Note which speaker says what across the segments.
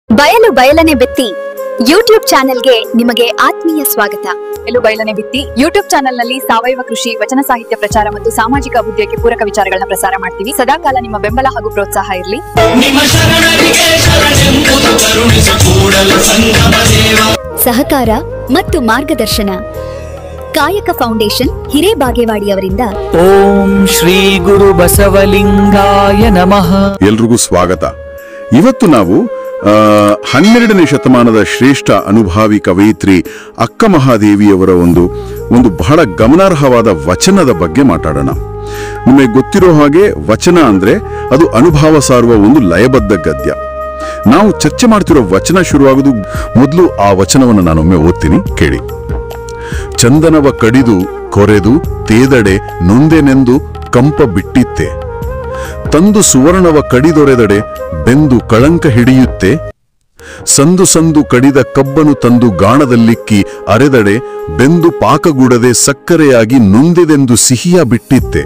Speaker 1: ಬಯಲು ಬಯಲನೆ ಬಿತ್ತಿ ಯೂಟ್ಯೂಬ್ ಚಾನೆಲ್ಗೆ ನಿಮಗೆ ಆತ್ಮೀಯ ಸ್ವಾಗತ.
Speaker 2: ಬಯಲು ಬಯಲನೆ ಬಿತ್ತಿ ಯೂಟ್ಯೂಬ್ ಚಾನೆಲ್ನಲ್ಲಿ ಸಾವಯವ ಕೃಷಿ, ವಚನ ಸಾಹಿತ್ಯ ಪ್ರಚಾರ ಮತ್ತು ಸಾಮಾಜಿಕ ಅಭಿವೃದ್ಧಿಗೆ ಪೂರಕ ವಿಚಾರಗಳನ್ನ ಪ್ರಸಾರ ಮಾಡ್ತೀವಿ. ಸದಾಕಾಲ ನಿಮ್ಮ ಬೆಂಬಲ ಹಾಗೂ ಪ್ರೋತ್ಸಾಹ ಇರಲಿ.
Speaker 1: ಸಹಕಾರ ಮತ್ತು ಮಾರ್ಗದರ್ಶನ ಕಾಯಕ ಫೌಂಡೇಶನ್ ಹಿರೇಬಾಗೇವಾಡಿಯವರಿಂದ.
Speaker 3: ಓಂ ಶ್ರೀ ಗುರು ಬಸವಲಿಂಗಾಯ ನಮಃ.
Speaker 4: ಎಲ್ರಿಗೂ ಸ್ವಾಗತ. ಇವತ್ತು ನಾವು 12ನೇ ಶತಮಾನದ ಶ್ರೇಷ್ಠ ಅನುಭಾವಿ ಕವಯಿತ್ರಿ ಅಕ್ಕ ಮಹಾದೇವಿಯವರ ಒಂದು ಬಹಳ ಗಮನಾರ್ಹವಾದ ವಚನದ ಬಗ್ಗೆ ಮಾತಾಡೋಣ. ನಿಮಗೆ ಗೊತ್ತಿರೋ ಹಾಗೆ ವಚನ ಅಂದ್ರೆ ಅದು ಅನುಭವ ಸಾರುವ ಒಂದು ಲಯಬದ್ಧ ಗದ್ಯ. ನಾವು ಚರ್ಚೆ ಮಾಡ್ತಿರೋ ವಚನ ಶುರುವಾಗೋದು ಮೊದಲು ಆ ವಚನವನ್ನು ನಾನೊಮ್ಮೆ ಓದ್ತೀನಿ, ಕೇಳಿ. ಚಂದನವ ಕಡಿದು ಕೊರೆದು ತೇದಡೆ ನೊಂದೆನೆಂದು ಕಂಪ ಬಿಟ್ಟಿತ್ತೆ, ತಂದು ಸುವರ್ಣವ ಕಡಿದೊರೆದಡೆ ಬೆಂದು ಕಳಂಕ ಹಿಡಿಯುತ್ತೆ, ಸಂದು ಸಂದು ಕಡಿದ ಕಬ್ಬನು ತಂದು ಗಾಣದಲ್ಲಿಕ್ಕಿ ಅರೆದಡೆ ಬೆಂದು ಪಾಕಗೂಡದೆ ಸಕ್ಕರೆಯಾಗಿ ನೊಂದೆದೆಂದು ಸಿಹಿಯ ಬಿಟ್ಟಿತ್ತೆ,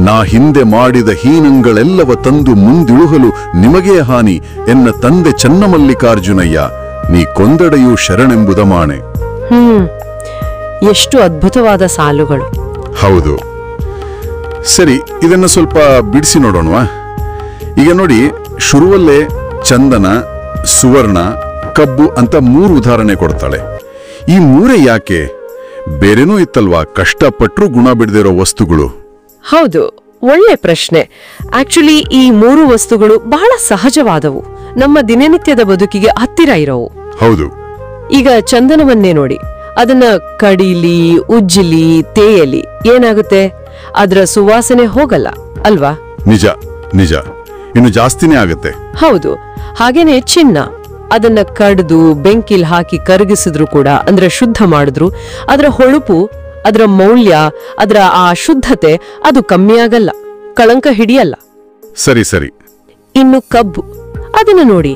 Speaker 4: ನಾ ಹಿಂದೆ ಮಾಡಿದ ಹೀನಂಗಳೆಲ್ಲವ ತಂದು ಮುಂದಿಳುಹಲು ನಿಮಗೇ ಹಾನಿ ಎನ್ನ ತಂದೆ ಚನ್ನಮಲ್ಲಿಕಾರ್ಜುನಯ್ಯ, ನೀ ಕೊಂದಡೆಯೂ ಶರಣೆಂಬುದ ಮಾಣೆ.
Speaker 5: ಎಷ್ಟು ಅದ್ಭುತವಾದ ಸಾಲುಗಳು.
Speaker 4: ಹೌದು. ಸರಿ, ಇದನ್ನ ಸ್ವಲ್ಪ ಬಿಡಿಸಿ ನೋಡೋಣವಾ? ಈಗ ನೋಡಿ, ಶುರುವಲ್ಲೇ ಚಂದನ, ಸುವರ್ಣ, ಕಬ್ಬು ಅಂತ 3 ಉದಾಹರಣೆ ಕೊಡ್ತಾಳೆ. ಈ 3 ಯಾಕೆ? ಬೇರೆನೂ ಇತ್ತಲ್ವಾ ಕಷ್ಟಪಟ್ಟರು ಗುಣ ಬಿಡದಿರೋ ವಸ್ತುಗಳು?
Speaker 5: ಹೌದು, ಒಳ್ಳೆ ಪ್ರಶ್ನೆ. ಆಕ್ಚುಲಿ ಈ 3 ವಸ್ತುಗಳು ಬಹಳ ಸಹಜವಾದವು, ನಮ್ಮ ದಿನನಿತ್ಯದ ಬದುಕಿಗೆ ಹತ್ತಿರ ಇರೋವು.
Speaker 4: ಹೌದು.
Speaker 5: ಈಗ ಚಂದನವನ್ನೇ ನೋಡಿ, ಅದನ್ನ ಕಡಿಲಿ, ಉಜ್ಜಿಲಿ, ತೇಯಲಿ ಏನಾಗುತ್ತೆ? ಅದರ ಸುವಾಸನೆ ಹೋಗಲ್ಲ ಅಲ್ವಾ?
Speaker 4: ನಿಜ ನಿಜ, ಇನ್ನು ಜಾಸ್ತಿನೇ ಆಗತ್ತೆ.
Speaker 5: ಹೌದು. ಹಾಗೇನೆ ಚಿನ್ನ, ಅದನ್ನ ಕಡ್ದು ಬೆಂಕಿಲ್ ಹಾಕಿ ಕರಗಿಸಿದ್ರು ಕೂಡ, ಅಂದ್ರೆ ಶುದ್ಧ ಮಾಡಿದ್ರು, ಅದರ ಹೊಳುಪು, ಅದರ ಮೌಲ್ಯ, ಅದರ ಆ ಶುದ್ಧತೆ ಅದು ಕಮ್ಮಿಯಾಗಲ್ಲ, ಕಳಂಕ ಹಿಡಿಯಲ್ಲ.
Speaker 4: ಸರಿ ಸರಿ.
Speaker 5: ಇನ್ನು ಕಬ್ಬು, ಅದನ್ನ ನೋಡಿ,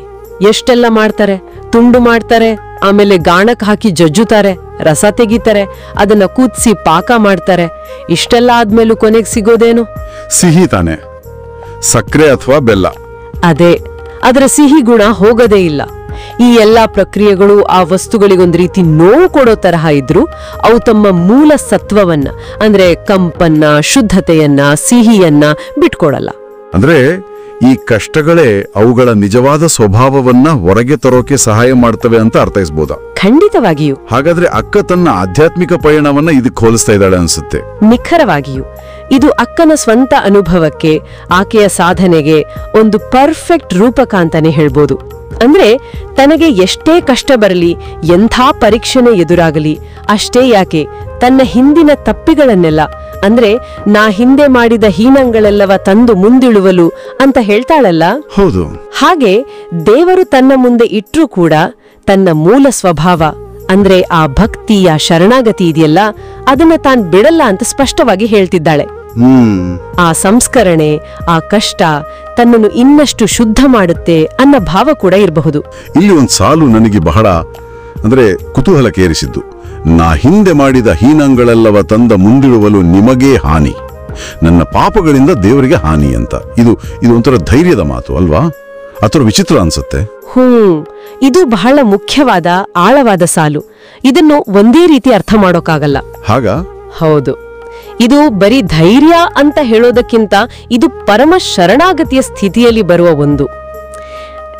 Speaker 5: ಎಷ್ಟೆಲ್ಲ ಮಾಡ್ತಾರೆ, ತುಂಡು ಮಾಡ್ತಾರೆ, ಆಮೇಲೆ ಗಾಣಕ್ ಹಾಕಿ ಜಜ್ಜುತ್ತಾರೆ, ರಸ ತೆಗಿತಾರೆ, ಅದನ್ನ ಕುದಿಸಿ ಪಾಕ ಮಾಡ್ತಾರೆ. ಇಷ್ಟೆಲ್ಲ ಆದ್ಮೇಲೂ ಕೊನೆಗೆ ಸಿಗೋದೇನು?
Speaker 4: ಸಿಹಿ ತಾನೆ, ಸಕ್ಕರೆ ಅಥವಾ ಬೆಲ್ಲ.
Speaker 5: ಅದೇ, ಅದರ ಸಿಹಿ ಗುಣ ಹೋಗದೇ ಇಲ್ಲ. ಈ ಎಲ್ಲಾ ಪ್ರಕ್ರಿಯೆಗಳು ಆ ವಸ್ತುಗಳಿಗೊಂದು ರೀತಿ ನೋವು ಕೊಡೋ ತರಹ ಇದ್ರು, ಅವು ತಮ್ಮ ಮೂಲ ಸತ್ವವನ್ನ, ಅಂದ್ರೆ ಕಂಪನ್ನ, ಶುದ್ಧತೆಯನ್ನ, ಸಿಹಿಯನ್ನ ಬಿಟ್ಕೊಡಲ್ಲ.
Speaker 4: ಅಂದ್ರೆ ಈ ಕಷ್ಟಗಳೇ ಅವುಗಳ ನಿಜವಾದ ಸ್ವಭಾವವನ್ನ ಹೊರಗೆ ತರೋಕೆ ಸಹಾಯ ಮಾಡ್ತವೆ ಅಂತ ಅರ್ಥೈಸಬಹುದಾ?
Speaker 5: ಖಂಡಿತವಾಗಿಯೂ.
Speaker 4: ಹಾಗಾದ್ರೆ ಅಕ್ಕ ತನ್ನ ಆಧ್ಯಾತ್ಮಿಕ ಪಯಣವನ್ನ ಇದಕ್ಕೆ ಹೋಲಿಸ್ತಾ ಇದ್ದಾಳೆ ಅನ್ಸುತ್ತೆ.
Speaker 5: ನಿಖರವಾಗಿಯೂ. ಇದು ಅಕ್ಕನ ಸ್ವಂತ ಅನುಭವಕ್ಕೆ, ಆಕೆಯ ಸಾಧನೆಗೆ ಒಂದು ಪರ್ಫೆಕ್ಟ್ ರೂಪಕ ಅಂತಾನೆ ಹೇಳ್ಬೋದು. ಅಂದ್ರೆ ತನಗೆ ಎಷ್ಟೇ ಕಷ್ಟ ಬರಲಿ, ಎಂಥ ಪರೀಕ್ಷಣೆ ಎದುರಾಗಲಿ, ಅಷ್ಟೇ ಯಾಕೆ ತನ್ನ ಹಿಂದಿನ ತಪ್ಪಿಗಳನ್ನೆಲ್ಲ, ಅಂದ್ರೆ ನಾ ಹಿಂದೆ ಮಾಡಿದ ಹೀನಂಗಳೆಲ್ಲವ ತಂದು ಮುಂದಿಳುವಲು ಅಂತ ಹೇಳ್ತಾಳಲ್ಲ.
Speaker 4: ಹೌದು.
Speaker 5: ಹಾಗೆ ದೇವರು ತನ್ನ ಮುಂದೆ ಇಟ್ರೂ ಕೂಡ ತನ್ನ ಮೂಲ ಸ್ವಭಾವ, ಅಂದ್ರೆ ಆ ಭಕ್ತಿ, ಆ ಶರಣಾಗತಿ ಇದೆಯಲ್ಲ, ಅದನ್ನ ತಾನ್ ಬಿಡಲ್ಲ ಅಂತ ಸ್ಪಷ್ಟವಾಗಿ ಹೇಳ್ತಿದ್ದಾಳೆ. ಆ ಸಂಸ್ಕರಣೆ, ಆ ಕಷ್ಟ ತನ್ನನ್ನು ಇನ್ನಷ್ಟು ಶುದ್ಧ ಮಾಡುತ್ತೆ ಅನ್ನೋ ಭಾವ ಕೂಡ ಇರಬಹುದು.
Speaker 4: ಇಲ್ಲಿ ಒಂದು ಸಾಲು ನನಗೆ ಬಹಳ ಕುತೂಹಲಕ್ಕೇರಿಸಿದ್ದು. ನಾ ಹಿಂದೆ ಮಾಡಿದ ಹೀನಂಗಳೆಲ್ಲವ ತಂದ ಮುಂದಿಳುವಲು ನಿಮಗೇ ಹಾನಿ, ನನ್ನ ಪಾಪಗಳಿಂದ ದೇವರಿಗೆ ಹಾನಿ ಅಂತ. ಇದು ಒಂಥರ ಧೈರ್ಯದ ಮಾತು ಅಲ್ವಾ? ಅಥವಾ ವಿಚಿತ್ರ ಅನ್ಸುತ್ತೆ.
Speaker 5: ಇದು ಬಹಳ ಮುಖ್ಯವಾದ, ಆಳವಾದ ಸಾಲು. ಇದನ್ನು ಒಂದೇ ರೀತಿ ಅರ್ಥ ಮಾಡೋಕ್ಕಾಗಲ್ಲ.
Speaker 4: ಹಾಗ?
Speaker 5: ಹೌದು. ಇದು ಬರೀ ಧೈರ್ಯ ಅಂತ ಹೇಳೋದಕ್ಕಿಂತ ಇದು ಪರಮ ಶರಣಾಗತಿಯ ಸ್ಥಿತಿಯಲ್ಲಿ ಬರುವ ಒಂದು,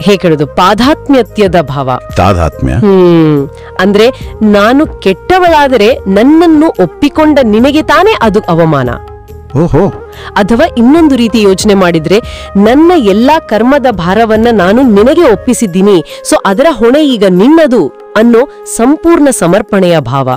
Speaker 5: ಹೇಳೋದು, ಪಾದಾತ್ಮ್ಯತ್ಯದ ಭಾವ.
Speaker 4: ತಾದಾತ್ಮ್ಯ.
Speaker 5: ಅಂದ್ರೆ ನಾನು ಕೆಟ್ಟವಳಾದರೆ ನನ್ನನ್ನು ಒಪ್ಪಿಕೊಂಡ ನಿನಗೆ ತಾನೇ ಅದು ಅವಮಾನ.
Speaker 4: ಓಹೋ.
Speaker 5: ಅಥವಾ ಇನ್ನೊಂದು ರೀತಿ ಯೋಚನೆ ಮಾಡಿದ್ರೆ, ನನ್ನ ಎಲ್ಲಾ ಕರ್ಮದ ಭಾರವನ್ನ ನಾನು ನಿನಗೆ ಒಪ್ಪಿಸಿದ್ದೀನಿ, ಸೊ ಅದರ ಹೊಣೆ ಈಗ ನಿನ್ನದು ಅನ್ನೋ ಸಂಪೂರ್ಣ ಸಮರ್ಪಣೆಯ ಭಾವ.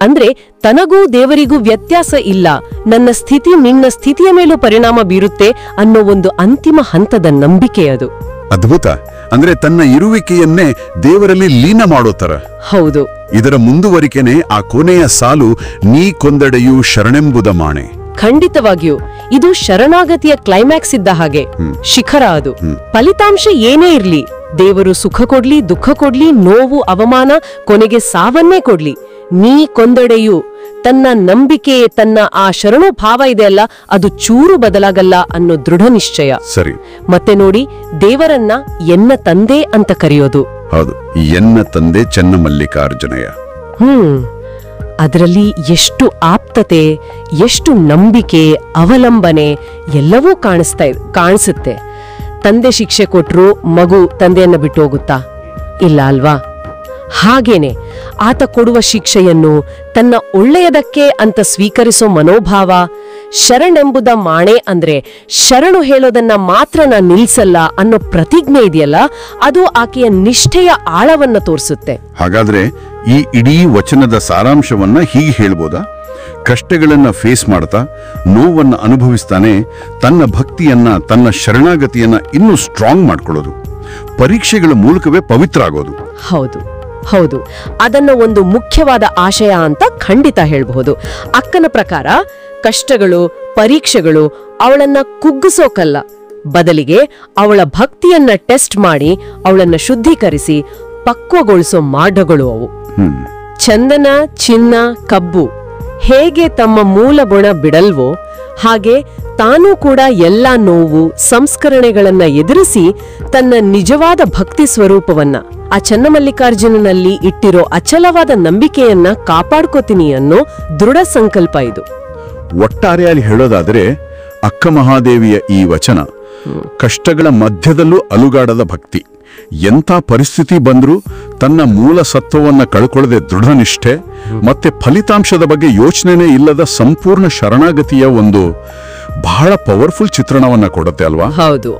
Speaker 5: ಅಂದ್ರೆ ತನಗೂ ದೇವರಿಗೂ ವ್ಯತ್ಯಾಸ ಇಲ್ಲ, ನನ್ನ ಸ್ಥಿತಿ ನಿನ್ನ ಸ್ಥಿತಿಯ ಮೇಲೂ ಪರಿಣಾಮ ಬೀರುತ್ತೆ ಅನ್ನೋ ಒಂದು ಅಂತಿಮ ಹಂತದ ನಂಬಿಕೆ ಅದು.
Speaker 4: ಅದ್ಭುತ. ಅಂದ್ರೆ ತನ್ನ ಇರುವಿಕೆಯನ್ನೇ ದೇವರಲ್ಲಿ ಲೀನ ಮಾಡೋತರ.
Speaker 5: ಹೌದು.
Speaker 4: ಇದರ ಮುಂದುವರಿಕೆನೆ ಆ ಕೊನೆಯ ಸಾಲು, ನೀ ಕೊಂದಡೆಯೂ ಶರಣೆಂಬುದ ಮಾಣೆ.
Speaker 5: ಖಂಡಿತವಾಗಿಯೂ ಇದು ಶರಣಾಗತಿಯ ಕ್ಲೈಮ್ಯಾಕ್ಸ್ ಇದ್ದ ಹಾಗೆ, ಶಿಖರ ಅದು. ಫಲಿತಾಂಶ ಏನೇ ಇರ್ಲಿ, ದೇವರು ಸುಖ ಕೊಡ್ಲಿ, ದುಃಖ ಕೊಡ್ಲಿ, ನೋವು, ಅವಮಾನ, ಕೊನೆಗೆ ಸಾವನ್ನೇ ಕೊಡ್ಲಿ, ನೀ ಕೊಂದಡೆಯು ತನ್ನ ನಂಬಿಕೆ, ತನ್ನ ಆ ಶರಣು ಭಾವ ಇದೆಯಲ್ಲ, ಅದು ಚೂರು ಬದಲಾಗಲ್ಲ ಅನ್ನೋ ದೃಢ ನಿಶ್ಚಯ.
Speaker 4: ಸರಿ.
Speaker 5: ಮತ್ತೆ ನೋಡಿ, ದೇವರನ್ನ ಎನ್ನ ತಂದೆ ಅಂತ ಕರೆಯೋದು.
Speaker 4: ಹೌದು, ಎನ್ನ ತಂದೆ ಚೆನ್ನಮಲ್ಲಿಕಾರ್ಜುನಯ್ಯ.
Speaker 5: ಅದರಲ್ಲಿ ಎಷ್ಟು ಆಪ್ತತೆ, ಎಷ್ಟು ನಂಬಿಕೆ, ಅವಲಂಬನೆ ಎಲ್ಲವೂ ಕಾಣಿಸುತ್ತೆ. ತಂದೆ ಶಿಕ್ಷೆ ಕೊಟ್ರು ಮಗು ತಂದೆಯನ್ನ ಬಿಟ್ಟು ಹೋಗುತ್ತಾ? ಇಲ್ಲ ಅಲ್ವಾ? ಹಾಗೇನೆ ಆತ ಕೊಡುವ ಶಿಕ್ಷೆಯನ್ನು ತನ್ನ ಒಳ್ಳೆಯದಕ್ಕೆ ಅಂತ ಸ್ವೀಕರಿಸೋ ಮನೋಭಾವ. ಶರಣೆಂಬುದ ಮಾಣೆ ಅಂದ್ರೆ ಶರಣು ಹೇಳೋದನ್ನ ಮಾತ್ರ ನಾನು ನಿಲ್ಸಲ್ಲ ಅನ್ನೋ ಪ್ರತಿಜ್ಞೆ ಇದೆಯಲ್ಲ, ಅದು ಆಕೆಯ ನಿಷ್ಠೆಯ ಆಳವನ್ನ ತೋರಿಸುತ್ತೆ.
Speaker 4: ಹಾಗಾದ್ರೆ ಈ ಇಡೀ ವಚನದ ಸಾರಾಂಶವನ್ನ ಹೀಗೆ ಹೇಳ್ಬೋದಾ? ಕಷ್ಟಗಳನ್ನ ಫೇಸ್ ಮಾಡ್ತಾ, ನೋವನ್ನ ಅನುಭವಿಸ್ತಾನೆ, ತನ್ನ ಭಕ್ತಿಯನ್ನ, ತನ್ನ ಶರಣಾಗತಿಯನ್ನ ಇನ್ನೂ ಸ್ಟ್ರಾಂಗ್ ಮಾಡ್ಕೊಳ್ಳೋದು, ಪರೀಕ್ಷೆಗಳ ಮೂಲಕವೇ ಪವಿತ್ರ ಆಗೋದು.
Speaker 5: ಹೌದು ಹೌದು, ಅದನ್ನ ಒಂದು ಮುಖ್ಯವಾದ ಆಶಯ ಅಂತ ಖಂಡಿತ ಹೇಳಬಹುದು. ಅಕ್ಕನ ಪ್ರಕಾರ ಕಷ್ಟಗಳು, ಪರೀಕ್ಷೆಗಳು ಅವಳನ್ನ ಕುಗ್ಗಿಸೋಕಲ್ಲ, ಬದಲಿಗೆ ಅವಳ ಭಕ್ತಿಯನ್ನ ಟೆಸ್ಟ್ ಮಾಡಿ ಅವಳನ್ನ ಶುದ್ಧೀಕರಿಸಿ ಪಕ್ವಗೊಳಿಸೋ ಮಾರ್ಗಗಳು ಅವು. ಚಂದನ, ಚಿನ್ನ, ಕಬ್ಬು ಹೇಗೆ ತಮ್ಮ ಮೂಲ ಗುಣ ಬಿಡಲ್ವೋ, ಹಾಗೆ ತಾನೂ ಕೂಡ ಎಲ್ಲಾ ನೋವು, ಸಂಸ್ಕರಣೆಗಳನ್ನ ಎದುರಿಸಿ ತನ್ನ ನಿಜವಾದ ಭಕ್ತಿ ಸ್ವರೂಪವನ್ನ, ಆ ಚನ್ನಮಲ್ಲಿಕಾರ್ಜುನನಲ್ಲಿ ಇಟ್ಟಿರೋ ಅಚಲವಾದ ನಂಬಿಕೆಯನ್ನ ಕಾಪಾಡ್ಕೋತೀನಿ ಅನ್ನೋ ದೃಢ ಸಂಕಲ್ಪ ಇದು.
Speaker 4: ಒಟ್ಟಾರೆಯಾಗಿ ಹೇಳೋದಾದ್ರೆ, ಅಕ್ಕ ಮಹಾದೇವಿಯ ಈ ವಚನ ಕಷ್ಟಗಳ ಮಧ್ಯದಲ್ಲೂ ಅಲುಗಾಡದ ಭಕ್ತಿ, ಎಂಥ ಪರಿಸ್ಥಿತಿ ಬಂದ್ರೂ ತನ್ನ ಮೂಲ ಸತ್ವವನ್ನ ಕಳ್ಕೊಳ್ಳದೆ ದೃಢನಿಷ್ಠೆ, ಮತ್ತೆ ಫಲಿತಾಂಶದ ಬಗ್ಗೆ ಯೋಚನೆನೇ ಇಲ್ಲದ ಸಂಪೂರ್ಣ ಶರಣಾಗತಿಯ ಒಂದು ಬಹಳ ಪವರ್ಫುಲ್ ಚಿತ್ರಣವನ್ನ ಕೊಡುತ್ತೆ ಅಲ್ವಾ?
Speaker 5: ಹೌದು.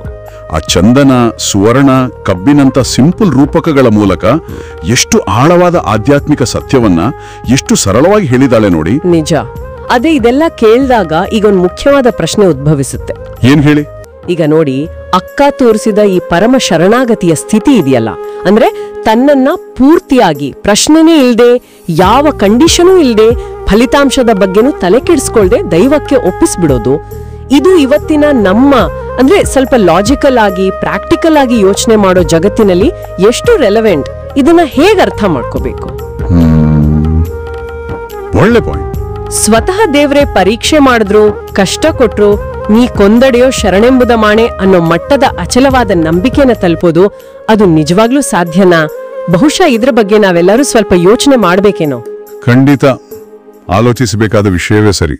Speaker 4: ಆ ಚಂದನ, ಸುವರ್ಣ, ಕಬ್ಬಿನಂತ ಸಿಂಪಲ್ ರೂಪಕಗಳ ಮೂಲಕ ಎಷ್ಟು ಆಳವಾದ ಆಧ್ಯಾತ್ಮಿಕ ಸತ್ಯವನ್ನ ಎಷ್ಟು ಸರಳವಾಗಿ ಹೇಳಿದಾಳೆ ನೋಡಿ.
Speaker 5: ನಿಜ. ಅದೇ ಇದೆಲ್ಲ ಕೇಳಿದಾಗ ಈಗ ಒಂದು ಮುಖ್ಯವಾದ ಪ್ರಶ್ನೆ ಉದ್ಭವಿಸುತ್ತೆ.
Speaker 4: ಏನ್ ಹೇಳಿ?
Speaker 5: ಈಗ ನೋಡಿ, ಅಕ್ಕ ತೋರಿಸಿದ ಈ ಪರಮ ಶರಣಾಗತಿಯ ಸ್ಥಿತಿ ಇದೆಯಲ್ಲ, ಅಂದ್ರೆ ತನ್ನನ್ನ ಪೂರ್ತಿಯಾಗಿ ಪ್ರಶ್ನೆನೇ ಇಲ್ಲದೆ, ಯಾವ ಕಂಡೀಷನೂ ಇಲ್ಲದೆ, ಫಲಿತಾಂಶದ ಬಗ್ಗೆನೂ ತಲೆ ಕೆಡಿಸ್ಕೊಳ್ದೆ ದೈವಕ್ಕೆ ಒಪ್ಪಿಸ್ಬಿಡೋದು, ಇದು ಇವತ್ತಿನ ನಮ್ಮ ಅಂದ್ರೆ ಸ್ವಲ್ಪ ಲಾಜಿಕಲ್ ಆಗಿ ಪ್ರಾಕ್ಟಿಕಲ್ ಆಗಿ ಯೋಚನೆ ಮಾಡೋ ಜಗತ್ತಿನಲ್ಲಿ ಎಷ್ಟು ರೆಲೆವೆಂಟ್, ಇದನ್ನ ಹೇಗೆ ಅರ್ಥ ಮಾಡ್ಕೋಬೇಕು?
Speaker 4: ಒಳ್ಳೆ ಪಾಯಿಂಟ್.
Speaker 5: ಸ್ವತಃ ದೇವ್ರೆ ಪರೀಕ್ಷೆ ಮಾಡಿದ್ರು, ಕಷ್ಟ ಕೊಟ್ರು, ನೀ ಕೊಂದಡೆಯೋ ಶರಣೆಂಬುದ ಮಾಣೆ ಅನ್ನೋ ಮಟ್ಟದ ಅಚಲವಾದ ನಂಬಿಕೆನ ತಲುಪೋದು, ಅದು ನಿಜವಾಗ್ಲೂ ಸಾಧ್ಯನಾ? ಬಹುಶಃ ಇದ್ರ ಬಗ್ಗೆ ನಾವೆಲ್ಲರೂ ಸ್ವಲ್ಪ ಯೋಚನೆ ಮಾಡ್ಬೇಕೇನೋ.
Speaker 4: ಖಂಡಿತ ಆಲೋಚಿಸಬೇಕಾದ ವಿಷಯವೇ ಸರಿ.